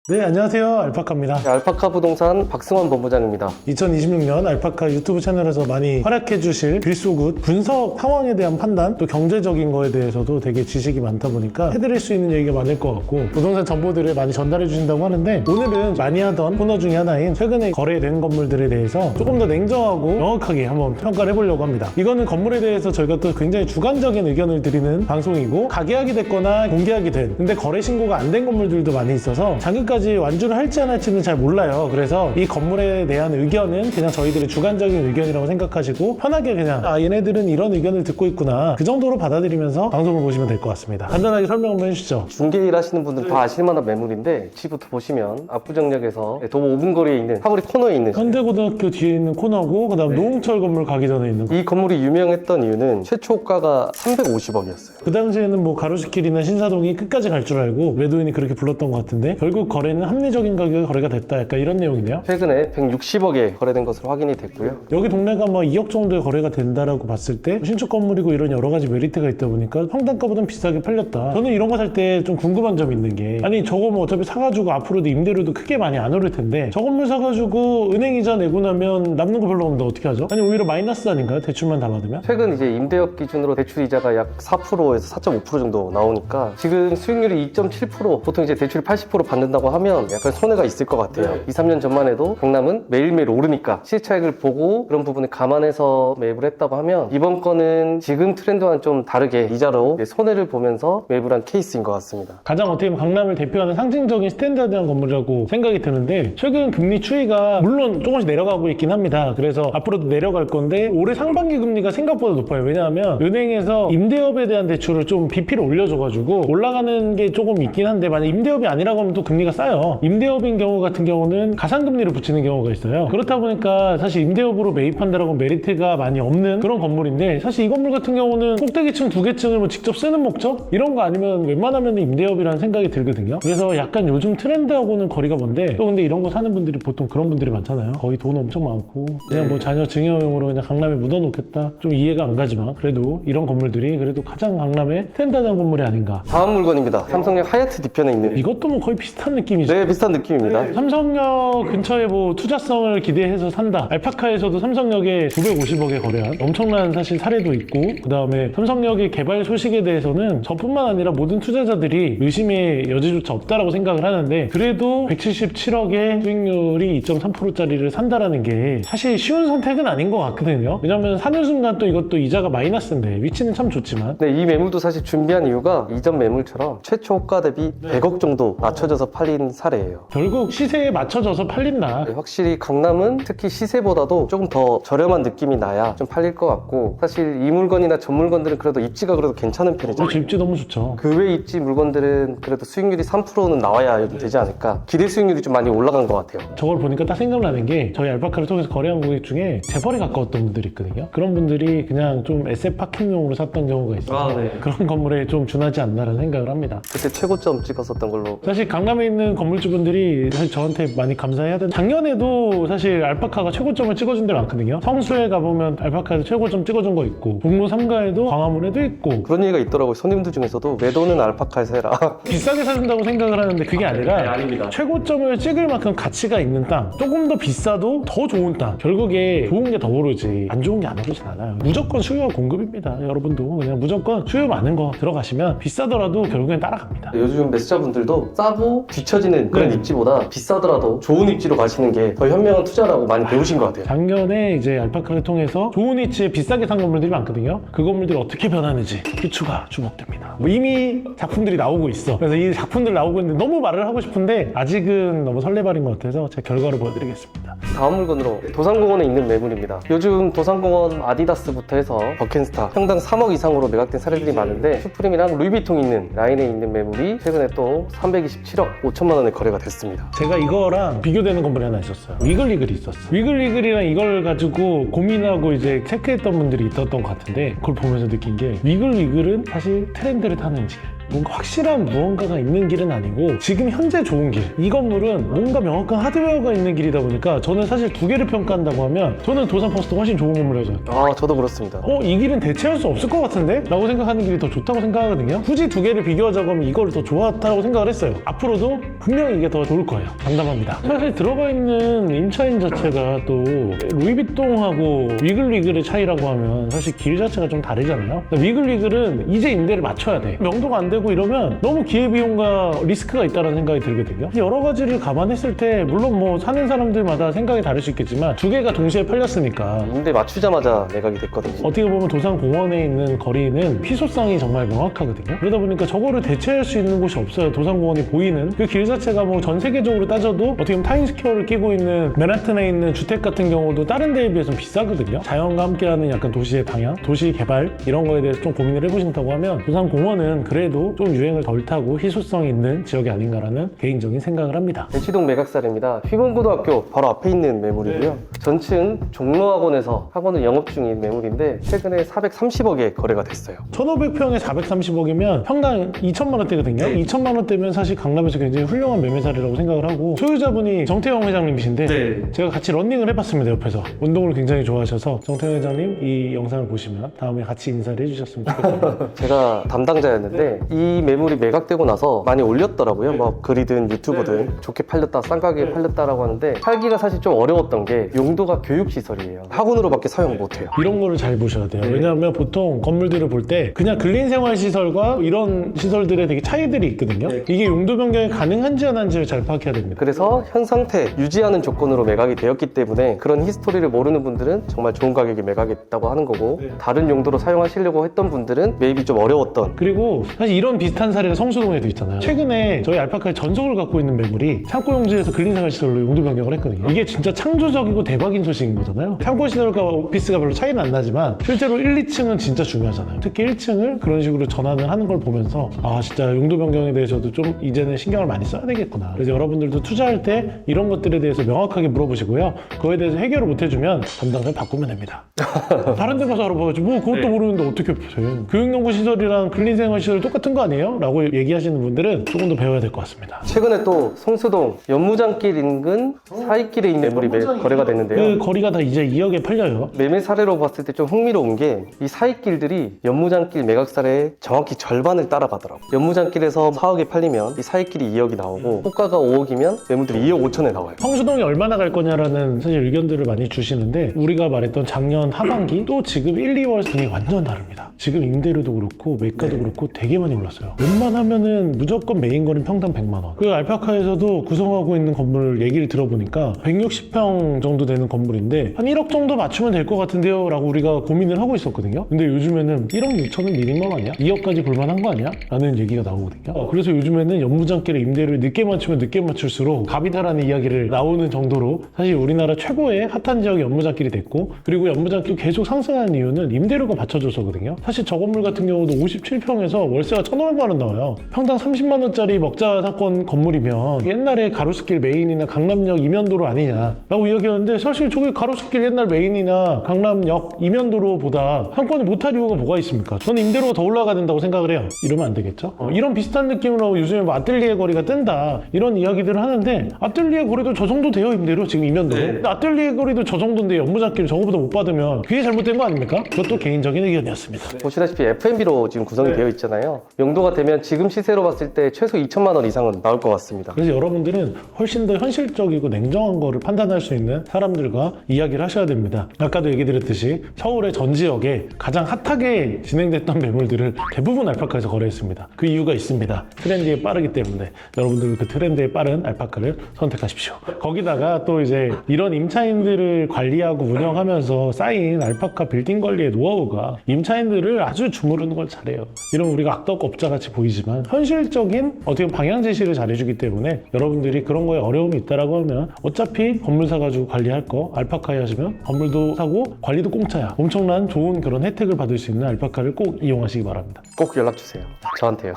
네, 안녕하세요. 알파카입니다. 네, 알파카 부동산 박승환 본부장입니다. 2026년 알파카 유튜브 채널에서 많이 활약해 주실 빌소굿 분석 상황에 대한 판단, 또 경제적인 거에 대해서도 되게 지식이 많다 보니까 해드릴 수 있는 얘기가 많을 것 같고 부동산 정보들을 많이 전달해 주신다고 하는데, 오늘은 많이 하던 코너 중에 하나인 최근에 거래된 건물들에 대해서 조금 더 냉정하고 정확하게 한번 평가를 해보려고 합니다. 이거는 건물에 대해서 저희가 또 굉장히 주관적인 의견을 드리는 방송이고, 가계약이 됐거나 공계약이 된, 근데 거래 신고가 안 된 건물들도 많이 있어서 장기까지 완주를 할지 안 할지는 잘 몰라요. 그래서 이 건물에 대한 의견은 그냥 저희들의 주관적인 의견이라고 생각하시고 편하게 그냥 얘네들은 이런 의견을 듣고 있구나, 그 정도로 받아들이면서 방송을 보시면 될 것 같습니다. 간단하게 설명 한번 해주시죠. 중개 일 하시는 분들 다 아실 만한 매물인데, 위치부터 보시면 압구정역에서 도보 5분 거리에 있는 사거리 코너에 있는 현대고등학교 뒤에 있는 코너고, 그 다음 노홍철 건물 가기 전에 있는 거. 이 건물이 유명했던 이유는 최초가가 350억이었어요. 그 당시에는 뭐 가로수길이나 신사동이 끝까지 갈 줄 알고 매도인이 그렇게 불렀던 것 같은데, 결국 거래는 합리적인 가격에 거래가 됐다, 약간 이런 내용이네요. 최근에 160억에 거래된 것으로 확인이 됐고요. 여기 동네가 뭐 2억 정도에 거래가 된다라고 봤을 때 신축 건물이고 이런 여러 가지 메리트가 있다 보니까 평당가보다는 비싸게 팔렸다. 저는 이런 거 살 때 좀 궁금한 점이 있는 게, 아니 저거 뭐 어차피 사가지고 앞으로도 임대료도 크게 많이 안 오를 텐데, 저 건물 사가지고 은행 이자 내고 나면 남는 거 별로 없는데 어떻게 하죠? 아니 오히려 마이너스 아닌가요? 대출만 다 받으면? 최근 이제 임대업 기준으로 대출 이자가 약 4%에서 4.5% 정도 나오니까 지금 수익률이 2.7%, 보통 이제 대출 80% 받는다고 하면 약간 손해가 있을 것 같아요. 2, 3년 전만 해도 강남은 매일매일 오르니까 시세 차익을 보고 그런 부분을 감안해서 매입을 했다고 하면, 이번 건은 지금 트렌드와는 좀 다르게 이자로 손해를 보면서 매입을 한 케이스인 것 같습니다. 가장 어떻게 보면 강남을 대표하는 상징적인 스탠다드한 건물이라고 생각이 드는데, 최근 금리 추이가 물론 조금씩 내려가고 있긴 합니다. 그래서 앞으로도 내려갈 건데, 올해 상반기 금리가 생각보다 높아요. 왜냐하면 은행에서 임대업에 대한 대출을 좀 BP를 올려줘가지고 올라가는 게 조금 있긴 한데, 만약 임대업이 아니라고 하면 또 금리가 싸요. 임대업인 경우 같은 경우는 가상금리를 붙이는 경우가 있어요. 그렇다 보니까 사실 임대업으로 매입한다라고 메리트가 많이 없는 그런 건물인데, 사실 이 건물 같은 경우는 꼭대기층 2개층을 뭐 직접 쓰는 목적? 이런 거 아니면 웬만하면 임대업이라는 생각이 들거든요. 그래서 약간 요즘 트렌드하고는 거리가 먼데, 또 근데 이런 거 사는 분들이 보통 그런 분들이 많잖아요. 거의 돈 엄청 많고 그냥 뭐 자녀 증여용으로 그냥 강남에 묻어놓겠다. 좀 이해가 안 가지만 그래도 이런 건물들이 그래도 가장 강남의 스탠다드한 건물이 아닌가. 다음 물건입니다. 삼성역 하얏트 뒤편에 있는, 이것도 뭐 거의 비슷한 느낌이죠. 네, 비슷한 느낌입니다. 삼성역 근처에 뭐 투자성을 기대해서 산다. 알파카에서도 삼성역에 950억에 거래한 엄청난 사실 사례도 있고, 그 다음에 삼성역의 개발 소식에 대해서는 저뿐만 아니라 모든 투자자들이 의심의 여지조차 없다라고 생각을 하는데, 그래도 177억의 수익률이 2.3%짜리를 산다라는 게 사실 쉬운 선택은 아닌 것 같거든요. 왜냐면 사는 순간 또 이것도 이자가 마이너스인데, 위치는 참 좋지만. 네, 이 매물도 사실 준비한 이유가 이전 매물처럼 최초 호가 대비 100억 정도 낮춰져서 팔린 사례예요. 결국 시세에 맞춰져서 팔린다. 네, 확실히 강남은 특히 시세보다도 조금 더 저렴한 느낌이 나야 좀 팔릴 것 같고, 사실 이 물건이나 전 물건들은 그래도 입지가 그래도 괜찮은 편이죠. 집지 너무 좋죠. 그 외 입지 물건들은 그래도 수익률이 3%는 나와야 되지 않을까. 기대 수익률이 좀 많이 올라간 것 같아요. 저걸 보니까 딱 생각나는 게, 저희 알파카를 통해서 거래한 고객 중에 재벌에 가까웠던 분들이 있거든요. 그런 분들이 그냥 좀 에셋 파킹용으로 샀던 경우가 있어서 그런 건물에 좀 준하지 않나라는 생각을 합니다. 그때 최고점 찍었었던 걸로. 사실 강남에 있는 건물주분들이 사실 저한테 많이 감사해야 되는, 작년에도 사실 알파카가 최고점을 찍어준 데 많거든요. 성수에 가보면 알파카에서 최고점 찍어준 거 있고, 동무 3가에도 광화문에도 있고. 그런 얘기가 있더라고요. 손님들 중에서도 매도는 알파카에서 해라. 비싸게 사준다고 생각을 하는데 그게 아니라, 네, 아닙니다. 최고점을 찍을 만큼 가치가 있는 땅, 조금 더 비싸도 더 좋은 땅, 결국에 좋은 게 더 오르지 안 좋은 게 안 오르진 않아요. 무조건 수요와 공급입니다. 여러분도 그냥 무조건 수요 많은 거 들어가시면 비싸더라도 결국엔 따라갑니다. 요즘 매수자분들도 싸고 뒤처지는 그런 네. 입지보다 비싸더라도 좋은 입지로 가시는 게 더 현명한 투자라고 많이 배우신 것 같아요. 작년에 이제 알파카를 통해서 좋은 위치에 비싸게 산 건물들이 많거든요. 그 건물들이 어떻게 변하는지 그 주목됩니다. 뭐 이미 작품들이 나오고 있어. 그래서 이 작품들 나오고 있는데 너무 말을 하고 싶은데 아직은 너무 설레발인 것 같아서 제 결과를 보여드리겠습니다. 다음 물건으로 도산공원에 있는 매물입니다. 요즘 도산공원 아디다스부터 해서 버켄스타 평당 3억 이상으로 매각된 사례들이 많은데, 슈프림이랑 루이비통 있는 라인에 있는 매물이 최근에 또 327억 5천만 원에 거래가 됐습니다. 제가 이거랑 비교되는 건물이 하나 있었어요. 위글위글이 있었어요. 위글위글이랑 이걸 가지고 고민하고 이제 체크했던 분들이 있었던 것 같은데, 그걸 보면서 느낀 게, 위글위글은 사실 트렌드를 타는 지, 뭔가 확실한 무언가가 있는 길은 아니고 지금 현재 좋은 길, 이 건물은 뭔가 명확한 하드웨어가 있는 길이다 보니까 저는 사실 두 개를 평가한다고 하면 저는 도산 퍼스트가 훨씬 좋은 건물이라고 생각해요. 아, 저도 그렇습니다. 이 길은 대체할 수 없을 것 같은데? 라고 생각하는 길이 더 좋다고 생각하거든요. 굳이 두 개를 비교하자고 하면 이걸 더 좋았다고 생각을 했어요. 앞으로도 분명히 이게 더 좋을 거예요. 장담합니다. 사실 들어가 있는 임차인 자체가 또 루이비통하고 위글위글의 차이라고 하면 사실 길 자체가 좀 다르잖아요. 위글위글은 이제 임대를 맞춰야 돼. 명도가 안 되고 이러면 너무 기회비용과 리스크가 있다는 생각이 들거든요. 여러 가지를 감안했을 때 물론 뭐 사는 사람들마다 생각이 다를 수 있겠지만 두 개가 동시에 팔렸으니까 임대 맞추자마자 매각이 됐거든요. 어떻게 보면 도산공원에 있는 거리는 희소성이 정말 명확하거든요. 그러다 보니까 저거를 대체할 수 있는 곳이 없어요. 도산공원이 보이는 그 길 자체가 뭐 전 세계적으로 따져도 어떻게 보면 타임스퀘어를 끼고 있는 맨하튼에 있는 주택 같은 경우도 다른 데에 비해서는 비싸거든요. 자연과 함께하는 약간 도시의 방향, 도시 개발 이런 거에 대해서 좀 고민을 해보신다고 하면 도산공원은 그래도 좀 유행을 덜 타고 희소성이 있는 지역이 아닌가라는 개인적인 생각을 합니다. 대치동 매각사례입니다. 휘문고등학교 바로 앞에 있는 매물이고요. 전층 종로학원에서 학원을 영업 중인 매물인데 최근에 430억에 거래가 됐어요. 1,500평에 430억이면 평당 2천만 원대거든요. 2천만 원대면 사실 강남에서 굉장히 훌륭한 매매 사례라고 생각을 하고 소유자분이 정태영 회장님이신데 제가 같이 런닝을 해봤습니다. 옆에서 운동을 굉장히 좋아하셔서 정태영 회장님 이 영상을 보시면 다음에 같이 인사를 해주셨으면 좋겠습니다. 제가 담당자였는데 이 매물이 매각되고 나서 많이 올렸더라고요. 뭐 글이든 유튜브든 좋게 팔렸다, 싼 가격에 팔렸다라고 하는데 팔기가 사실 좀 어려웠던 게 용도가 교육시설이에요. 학원으로밖에 사용 못해요. 이런 거를 잘 보셔야 돼요. 왜냐하면 보통 건물들을 볼 때 그냥 근린생활시설과 이런 시설들의 되게 차이들이 있거든요. 이게 용도 변경이 가능한지 안 한지를 잘 파악해야 됩니다. 그래서 현 상태 유지하는 조건으로 매각이 되었기 때문에 그런 히스토리를 모르는 분들은 정말 좋은 가격에 매각했다고 하는 거고 다른 용도로 사용하시려고 했던 분들은 매입이 좀 어려웠던 그리고 사실 이런 비슷한 사례가 성수동에도 있잖아요. 최근에 저희 알파카의 전속을 갖고 있는 매물이 창고용지에서 근린생활시설로 용도 변경을 했거든요. 이게 진짜 창조적이고 대박인 소식인 거잖아요. 창고시설과 오피스가 별로 차이는 안 나지만 실제로 1, 2층은 진짜 중요하잖아요. 특히 1층을 그런 식으로 전환을 하는 걸 보면서 아 진짜 용도 변경에 대해서도 좀 이제는 신경을 많이 써야 되겠구나. 그래서 여러분들도 투자할 때 이런 것들에 대해서 명확하게 물어보시고요. 그거에 대해서 해결을 못 해주면 담당자를 바꾸면 됩니다. 다른 데 가서 알아봐야지 뭐 그것도 모르는데 어떻게 해. 교육연구시설이랑 근린생활시설 똑같은 거 아니에요? 라고 얘기하시는 분들은 조금 더 배워야 될 것 같습니다. 최근에 또 성수동 연무장길 인근 사이길에 있는 매물이 거래가 됐는데요. 그 거리가 다 이제 2억에 팔려요. 매매 사례로 봤을 때 좀 흥미로운 게 이 사이길들이 연무장길 매각 사례의 정확히 절반을 따라가더라고요. 연무장길에서 4억에 팔리면 이 사이길이 2억이 나오고 호가가 5억이면 매물들이 2억 5천에 나와요. 성수동이 얼마나 갈 거냐라는 사실 의견들을 많이 주시는데 우리가 말했던 작년 하반기 또 지금 1, 2월 분이 완전 다릅니다. 지금 임대료도 그렇고 매가도 그렇고 되게 많이 올랐어요. 웬만하면은 무조건 메인 거리는 평당 100만 원. 그 알파카에서도 구성하고 있는 건물 얘기를 들어보니까 160평 정도 되는 건물인데 한 1억 정도 맞추면 될 것 같은데요 라고 우리가 고민을 하고 있었거든요. 근데 요즘에는 1억 6천은 미니멈 아니야? 2억까지 볼만한 거 아니야? 라는 얘기가 나오거든요. 그래서 요즘에는 연무장길의 임대료를 늦게 맞추면 늦게 맞출수록 갑이다라는 이야기를 나오는 정도로 사실 우리나라 최고의 핫한 지역이 연무장길이 됐고 그리고 연무장길이 계속 상승하는 이유는 임대료가 받쳐줘서거든요. 사실 저 건물 같은 경우도 57평에서 월세가 1,500만 원 나와요. 평당 30만 원짜리 먹자 사건 건물이면 옛날에 가로수길 메인이나 강남역 이면도로 아니냐 라고 이야기하는데 사실 저기 가로수길 옛날 메인이나 강남역 이면도로보다 상권이 못할 이유가 뭐가 있습니까? 저는 임대료가 더 올라가야 된다고 생각을 해요. 이러면 안 되겠죠? 이런 비슷한 느낌으로 요즘에 뭐 아뜰리에 거리가 뜬다 이런 이야기들을 하는데 아뜰리에 거리도 저 정도 돼요 임대료 지금 이면도로. 근데 아뜰리에 거리도 저 정도인데 연무장길 저거보다 못 받으면 그게 잘못된 거 아닙니까? 그것도 개인적인 의견이었습니다. 보시다시피 F&B로 지금 구성이 되어 있잖아요. 용도가 되면 지금 시세로 봤을 때 최소 2천만 원 이상은 나올 것 같습니다. 그래서 여러분들은 훨씬 더 현실적이고 냉정한 거를 판단할 수 있는 사람들과 이야기를 하셔야 됩니다. 아까도 얘기 드렸듯이 서울의 전 지역에 가장 핫하게 진행됐던 매물들을 대부분 알파카에서 거래했습니다. 그 이유가 있습니다. 트렌드에 빠르기 때문에 여러분들은 그 트렌드에 빠른 알파카를 선택하십시오. 거기다가 또 이제 이런 임차인들을 관리하고 운영하면서 쌓인 알파카 빌딩 관리의 노하우가 임차인들을 아주 주무르는 걸 잘해요. 이런 우리가 악덕업자 같이 보이지만 현실적인 어떻게 보면 방향 제시를 잘해주기 때문에 여러분들이 그런 거에 어려움이 있다라고 하면 어차피 건물 사가지고 관리할 거 알파카에 하시면 건물도 사고 관리도 공짜야. 엄청난 좋은 그런 혜택을 받을 수 있는 알파카를 꼭 이용하시기 바랍니다. 꼭 연락주세요. 저한테요.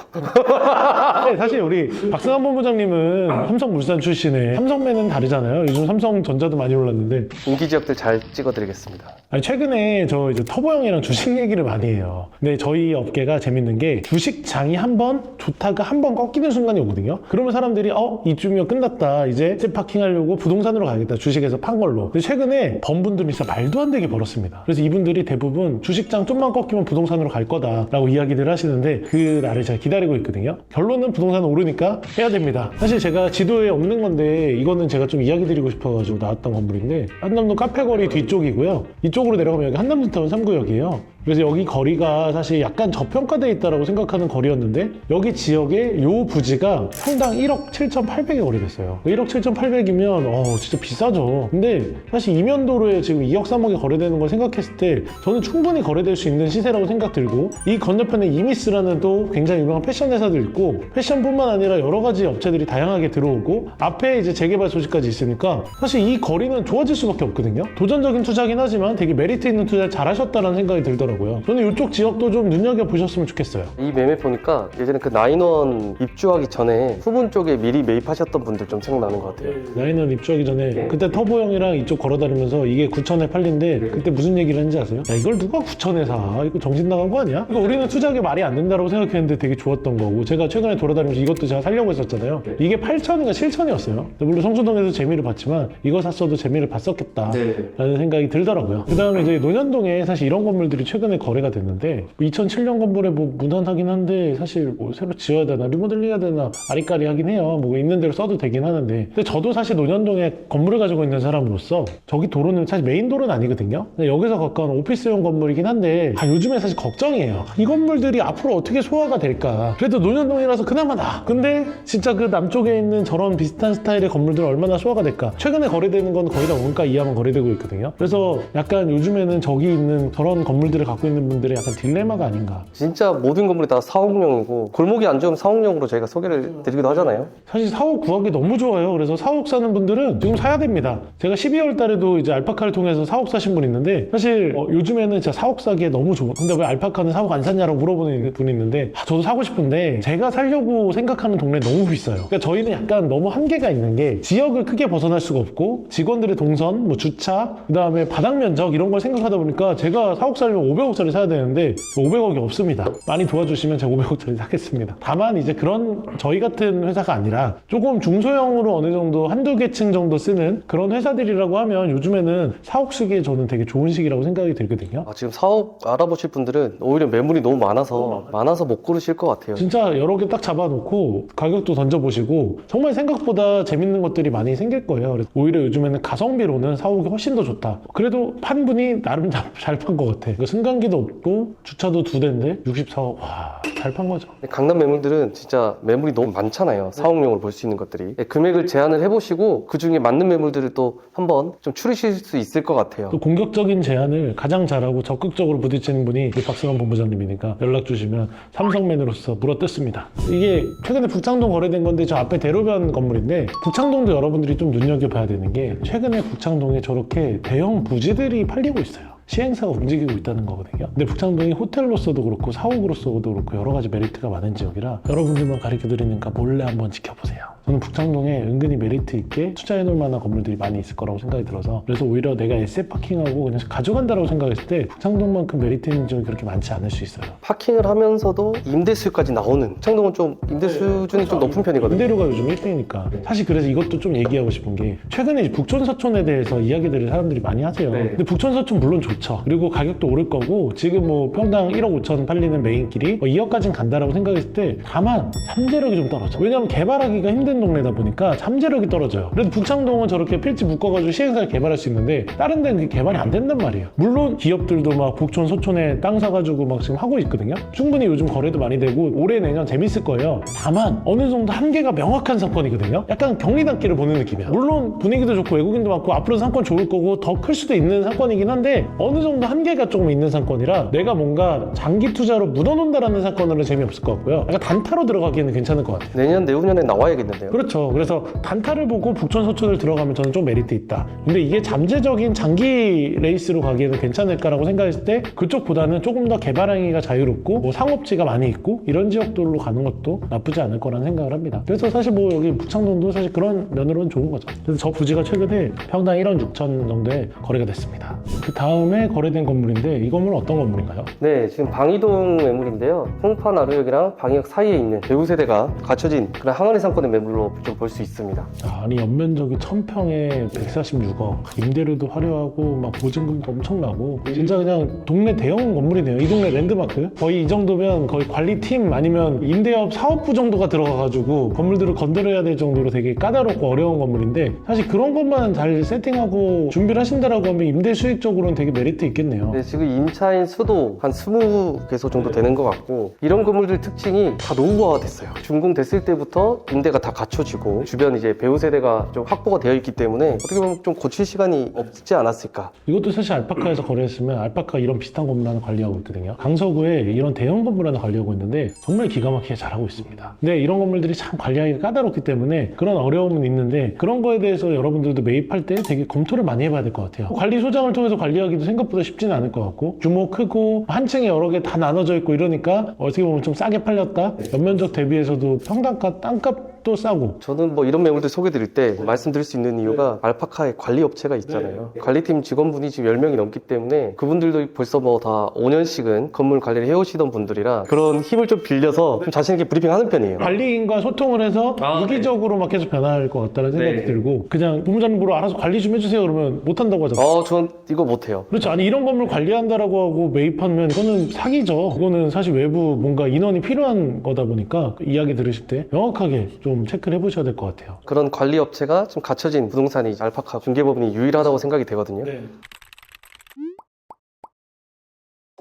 네, 사실 우리 박승환 본부장님은 삼성물산 출신에 삼성매는 다르잖아요. 요즘 삼성전자도 많이 올랐는데 인기 지역들 잘 찍어드리겠습니다. 아니, 최근에 저 이제 터보 형이랑 주식 얘기를 많이 해요. 근데 저희 업계가 재밌는 게 주식 주식장이 한번 좋다가 한번 꺾이는 순간이 오거든요. 그러면 사람들이 이쯤이면 끝났다. 이제 파킹하려고 부동산으로 가야겠다. 주식에서 판 걸로. 근데 최근에 번 분들이 진짜 말도 안 되게 벌었습니다. 그래서 이분들이 대부분 주식장 좀만 꺾이면 부동산으로 갈 거다라고 이야기를 하시는데 그 날을 제가 기다리고 있거든요. 결론은 부동산 오르니까 해야 됩니다. 사실 제가 지도에 없는 건데 이거는 제가 좀 이야기 드리고 싶어가지고 나왔던 건물인데 한남동 카페거리 뒤쪽이고요. 이쪽으로 내려가면 여기 한남동타운 3구역이에요. 그래서 여기 거리가 사실 약간 저평가되어 있다고 생각하는 거리였는데 여기 지역에 요 부지가 평당 1억 7,800에 거래됐어요. 1억 7,800이면 진짜 비싸죠. 근데 사실 이면도로에 지금 2억 3억에 거래되는 걸 생각했을 때 저는 충분히 거래될 수 있는 시세라고 생각 들고 이 건너편에 이미스라는 또 굉장히 유명한 패션 회사도 있고 패션뿐만 아니라 여러 가지 업체들이 다양하게 들어오고 앞에 이제 재개발 소식까지 있으니까 사실 이 거리는 좋아질 수밖에 없거든요. 도전적인 투자긴 하지만 되게 메리트 있는 투자를 잘 하셨다는 생각이 들더라고요. 저는 이쪽 지역도 좀 눈여겨보셨으면 좋겠어요. 이 매매 보니까 예전에 그 나인원 입주하기 전에 후문 쪽에 미리 매입하셨던 분들 좀 생각나는 것 같아요. 나인원 입주하기 전에 그때 터보 형이랑 이쪽 걸어다니면서 이게 9천에 팔린데 그때 무슨 얘기를 했는지 아세요? 야 이걸 누가 9천에 사? 이거 정신 나간 거 아니야? 이거 우리는 투자하기 말이 안 된다고 생각했는데 되게 좋았던 거고 제가 최근에 돌아다니면서 이것도 제가 살려고 했었잖아요. 이게 8천인가 7천이었어요. 물론 성수동에서 재미를 봤지만 이거 샀어도 재미를 봤었겠다 라는 생각이 들더라고요. 그 다음에 이제 논현동에 사실 이런 건물들이 최근에 거래가 됐는데 2007년 건물에 뭐 무난하긴 한데 사실 뭐 새로 지어야 되나 리모델링 해야 되나 아리까리 하긴 해요. 뭐 있는 대로 써도 되긴 하는데 근데 저도 사실 논현동에 건물을 가지고 있는 사람으로서 저기 도로는 사실 메인 도로는 아니거든요. 근데 여기서 가까운 오피스용 건물이긴 한데 요즘에 사실 걱정이에요. 이 건물들이 앞으로 어떻게 소화가 될까. 그래도 논현동이라서 그나마 나. 근데 진짜 그 남쪽에 있는 저런 비슷한 스타일의 건물들은 얼마나 소화가 될까. 최근에 거래되는 건 거의 다 원가 이하만 거래되고 있거든요. 그래서 약간 요즘에는 저기 있는 저런 건물들을 갖고 있는 분들의 약간 딜레마가 아닌가. 진짜 모든 건물이 다 4억용이고 골목이 안 좋으면 4억용으로 저희가 소개를 드리기도 하잖아요. 사실 4억 구하기 너무 좋아요. 그래서 4억 사는 분들은 지금 사야 됩니다. 제가 12월 달에도 이제 알파카를 통해서 4억 사신 분 있는데 사실 요즘에는 진짜 4억 사기에 너무 좋아. 근데 왜 알파카는 4억 안 샀냐라고 물어보는 분이 있는데 저도 사고 싶은데 제가 살려고 생각하는 동네 너무 비싸요. 그러니까 저희는 약간 너무 한계가 있는 게 지역을 크게 벗어날 수가 없고 직원들의 동선, 뭐 주차, 그 다음에 바닥 면적 이런 걸 생각하다 보니까 제가 4억 살려면 500억짜리 사야 되는데 500억이 없습니다. 많이 도와주시면 제가 500억짜리 사겠습니다. 다만 이제 그런 저희 같은 회사가 아니라 조금 중소형으로 어느 정도 한두 개 층 정도 쓰는 그런 회사들이라고 하면 요즘에는 4억 쓰기에 저는 되게 좋은 시기라고 생각이 들거든요. 지금 4억 알아보실 분들은 오히려 매물이 너무 많아서 못 고르실 것 같아요. 진짜 여러 개 딱 잡아놓고 가격도 던져보시고 정말 생각보다 재밌는 것들이 많이 생길 거예요. 그래서 오히려 요즘에는 가성비로는 4억이 훨씬 더 좋다. 그래도 판 분이 나름 잘 판 것 같아. 승강기도 없고 주차도 2대인데 64억. 와, 잘 판 거죠. 강남 매물들은 진짜 매물이 너무 많잖아요. 4억용으로 볼 수 있는 것들이. 금액을 제한을 해보시고 그 중에 맞는 매물들을 또 한번 좀 추리실 수 있을 것 같아요. 또 공격적인 제안을 가장 잘하고 적극적으로 부딪히는 분이 우리 박승환 본부장님이니까 연락 주시면 삼성맨으로서 물어뜯습니다. 이게 최근에 북창동 거래된 건데 저 앞에 대로변 건물인데 북창동도 여러분들이 좀 눈여겨봐야 되는 게 최근에 북창동에 저렇게 대형 부지들이 팔리고 있어요. 시행사가 움직이고 있다는 거거든요. 근데 북창동이 호텔로서도 그렇고 사옥으로서도 그렇고 여러 가지 메리트가 많은 지역이라 여러분들만 가르쳐드리니까 몰래 한번 지켜보세요. 저는 북창동에 은근히 메리트 있게 투자해놓을 만한 건물들이 많이 있을 거라고 생각이 들어서 그래서 오히려 내가 에세 파킹하고 그냥 가져간다고 생각했을 때 북창동만큼 메리트 있는 지역이 그렇게 많지 않을 수 있어요. 파킹을 하면서도 임대수까지 나오는 북창동은 좀 임대 수준이 좀 높은 편이거든요. 임대료가 요즘 1등이니까 사실 그래서 이것도 좀 얘기하고 싶은 게 최근에 북촌 서촌에 대해서 이야기들을 사람들이 많이 하세요. 근데 북촌 서촌 물론 좋죠. 그리고 가격도 오를 거고 지금 뭐 평당 1억 5천 팔리는 메인길이 2억까지는 간다라고 생각했을 때 다만 잠재력이 좀 떨어져. 왜냐면 개발하기가 힘든 동네다 보니까 잠재력이 떨어져요. 그래도 북창동은 저렇게 필지 묶어가지고 시행사를 개발할 수 있는데 다른 데는 개발이 안 된단 말이에요. 물론 기업들도 막 북촌 서촌에 땅 사가지고 막 지금 하고 있거든요. 충분히 요즘 거래도 많이 되고 올해 내년 재밌을 거예요. 다만 어느 정도 한계가 명확한 사건이거든요. 약간 경리단길을 보는 느낌이야. 물론 분위기도 좋고 외국인도 많고 앞으로 상권 좋을 거고 더 클 수도 있는 사건이긴 한데 어느 정도 한계가 조금 있는 사건이라 내가 뭔가 장기 투자로 묻어놓는다라는 사건으로는 재미없을 것 같고요. 약간 단타로 들어가기에는 괜찮을 것 같아요. 내년 내후년에 나와야겠는데요. 같아요. 그렇죠. 그래서 단타를 보고 북촌 서촌을 들어가면 저는 좀 메리트 있다. 근데 이게 잠재적인 장기 레이스로 가기에는 괜찮을까라고 생각했을 때 그쪽보다는 조금 더 개발하기가 자유롭고 뭐 상업지가 많이 있고 이런 지역들로 가는 것도 나쁘지 않을 거라는 생각을 합니다. 그래서 사실 뭐 여기 북창동도 사실 그런 면으로는 좋은 거죠. 그래서 저 부지가 최근에 평당 1억 6천 정도에 거래가 됐습니다. 그 다음에 거래된 건물인데 이 건물은 어떤 건물인가요? 네, 지금 방이동 매물인데요. 홍판 아루역이랑 방역 사이에 있는 배우 세대가 갖춰진 그런 항아리 상권의 매물로 좀 볼 수 있습니다. 아니 연면적이 1000평에 146억 임대료도 화려하고 막 보증금도 엄청나고 진짜 그냥 동네 대형 건물이네요. 이 동네 랜드마크 거의 이 정도면 거의 관리팀 아니면 임대업 사업부 정도가 들어가가지고 건물들을 건드려야 될 정도로 되게 까다롭고 어려운 건물인데 사실 그런 것만 잘 세팅하고 준비를 하신다라고 하면 임대 수익적으로는 되게 메리트 있겠네요. 네, 지금 임차인 수도 한 20개소 정도 되는 것 같고 이런 건물들 특징이 다 노후화가 됐어요. 준공됐을 때부터 임대가 다 갖춰지고 주변 이제 배우 세대가 좀 확보가 되어 있기 때문에 어떻게 보면 좀 고칠 시간이 없지 않았을까. 이것도 사실 알파카에서 거래했으면 알파카 이런 비슷한 건물 하나 관리하고 있거든요. 강서구에 이런 대형 건물 하나 관리하고 있는데 정말 기가 막히게 잘하고 있습니다. 근데 이런 건물들이 참 관리하기가 까다롭기 때문에 그런 어려움은 있는데 그런 거에 대해서 여러분들도 매입할 때 되게 검토를 많이 해봐야 될 것 같아요. 관리소장을 통해서 관리하기도 생각보다 쉽지는 않을 것 같고 규모 크고 한 층에 여러 개 다 나눠져 있고 이러니까 어떻게 보면 좀 싸게 팔렸다. 연면적 대비해서도 평당가 땅값도 싸고 저는 뭐 이런 매물들 소개드릴 때 말씀드릴 수 있는 이유가 알파카의 관리업체가 있잖아요. 관리팀 직원분이 지금 10명이 넘기 때문에 그분들도 벌써 뭐 다 5년씩은 건물 관리를 해오시던 분들이라 그런 힘을 좀 빌려서 좀 자신있게 브리핑하는 편이에요. 관리인과 소통을 해서 유기적으로 막 계속 변화할 것 같다는 생각이 들고 그냥 부모자님 보러 알아서 관리 좀 해주세요 그러면 못한다고 하잖아요. 전 이거 못해요. 그렇죠. 아니 이런 건물 관리한다라고 하고 매입하면 이거는 사기죠. 이거는 사실 외부 뭔가 인원이 필요한 거다 보니까 이야기 들으실 때 명확하게 좀 체크를 해보셔야 될 것 같아요. 그런 관리업체가 좀 갖춰진 부동산이 알파카 중개법인이 유일하다고 생각이 되거든요.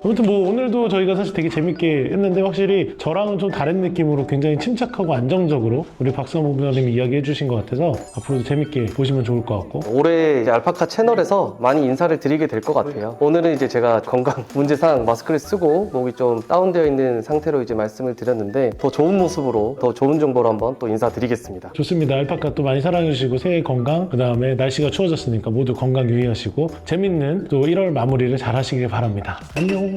아무튼 뭐 오늘도 저희가 사실 되게 재밌게 했는데 확실히 저랑은 좀 다른 느낌으로 굉장히 침착하고 안정적으로 우리 박성호 부장님이 이야기해 주신 것 같아서 앞으로도 재밌게 보시면 좋을 것 같고 올해 이제 알파카 채널에서 많이 인사를 드리게 될 것 같아요. 오늘은 이제 제가 건강 문제상 마스크를 쓰고 목이 좀 다운되어 있는 상태로 이제 말씀을 드렸는데 더 좋은 모습으로 더 좋은 정보로 한번 또 인사드리겠습니다. 좋습니다. 알파카 또 많이 사랑해 주시고 새해 건강 그 다음에 날씨가 추워졌으니까 모두 건강 유의하시고 재밌는 또 1월 마무리를 잘 하시길 바랍니다. 안녕.